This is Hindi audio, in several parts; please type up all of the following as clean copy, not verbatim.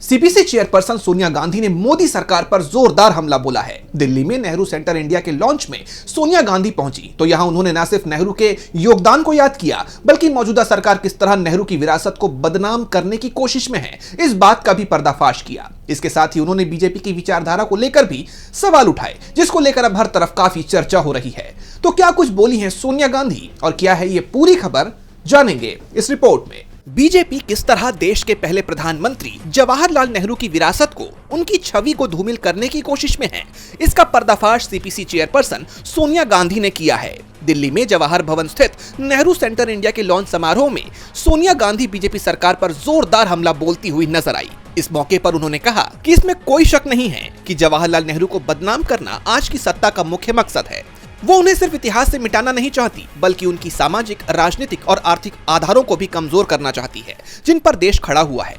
सीपीसी चेयरपर्सन सोनिया गांधी ने मोदी सरकार पर जोरदार हमला बोला है। दिल्ली में नेहरू सेंटर इंडिया के लॉन्च में सोनिया गांधी पहुंची तो यहां उन्होंने न सिर्फ नेहरू के योगदान को याद किया बल्कि मौजूदा सरकार किस तरह नेहरू की विरासत को बदनाम करने की कोशिश में है, इस बात का भी पर्दाफाश किया। इसके साथ ही उन्होंने बीजेपी की विचारधारा को लेकर भी सवाल उठाए, जिसको लेकर अब हर तरफ काफी चर्चा हो रही है। तो क्या कुछ बोली हैं सोनिया गांधी और क्या है ये पूरी खबर, जानेंगे इस रिपोर्ट में। बीजेपी किस तरह देश के पहले प्रधानमंत्री जवाहरलाल नेहरू की विरासत को, उनकी छवि को धूमिल करने की कोशिश में है, इसका पर्दाफाश सीपीसी चेयरपर्सन सोनिया गांधी ने किया है। दिल्ली में जवाहर भवन स्थित नेहरू सेंटर इंडिया के लॉन्च समारोह में सोनिया गांधी बीजेपी सरकार पर जोरदार हमला बोलती हुई नजर आई। इस मौके पर उन्होंने कहा कि इसमें कोई शक नहीं है कि जवाहरलाल नेहरू को बदनाम करना आज की सत्ता का मुख्य मकसद है। वो उन्हें सिर्फ इतिहास से मिटाना नहीं चाहती बल्कि उनकी सामाजिक, राजनीतिक और आर्थिक आधारों को भी कमजोर करना चाहती है जिन पर देश खड़ा हुआ है।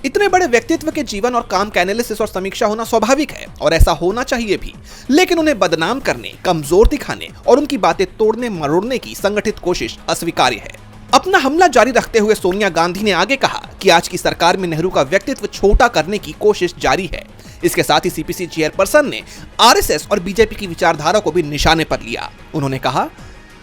इतने बड़े व्यक्तित्व के जीवन और काम का एनालिसिस और समीक्षा होना स्वाभाविक है और ऐसा होना चाहिए भी, लेकिन उन्हें बदनाम करने, कमजोर दिखाने और उनकी बातें तोड़ने मरोड़ने की संगठित कोशिश अस्वीकार्य है। अपना हमला जारी रखते हुए सोनिया गांधी ने आगे कहा कि आज की सरकार में नेहरू का व्यक्तित्व छोटा करने की कोशिश जारी है। इसके साथ ही सीपीसी चेयरपर्सन ने आरएसएस और बीजेपी की विचारधारा को भी निशाने पर लिया। उन्होंने कहा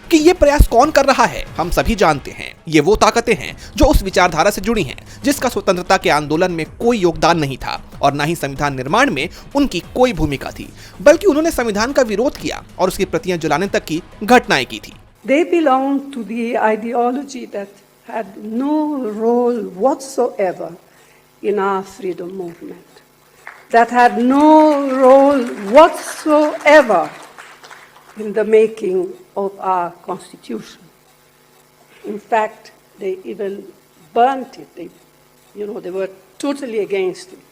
कि ये प्रयास कौन कर रहा है, हम सभी जानते हैं। ये वो ताकतें हैं जो उस विचारधारा से जुड़ी हैं जिसका स्वतंत्रता के आंदोलन में कोई योगदान नहीं था और न ही संविधान निर्माण में उनकी कोई भूमिका थी, बल्कि उन्होंने संविधान का विरोध किया और उसकी प्रतियां जलाने तक की घटनाएं की थी। They belong to the ideology that had no role whatsoever in our freedom movement, that had no role whatsoever in the making of our constitution. In fact, they even burnt it. They were totally against it.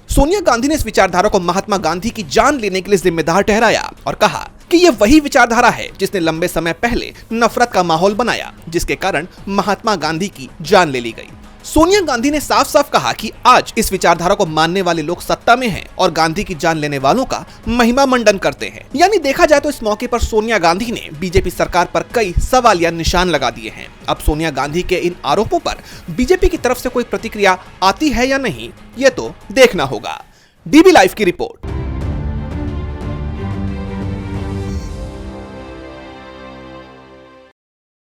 Sonia Gandhi ने इस विचारधारा को महात्मा गांधी की जान लेने के लिए जिम्मेदार ठहराया और कहा कि यह वही विचारधारा है जिसने लंबे समय पहले नफरत का माहौल बनाया, जिसके कारण महात्मा गांधी की जान ले ली गई। सोनिया गांधी ने साफ साफ कहा कि आज इस विचारधारा को मानने वाले लोग सत्ता में हैं और गांधी की जान लेने वालों का महिमा मंडन करते हैं। यानी देखा जाए तो इस मौके पर सोनिया गांधी ने बीजेपी सरकार पर कई सवालिया निशान लगा दिए हैं। अब सोनिया गांधी के इन आरोपों पर बीजेपी की तरफ से कोई प्रतिक्रिया आती है या नहीं, ये तो देखना होगा। डीबी लाइव की रिपोर्ट।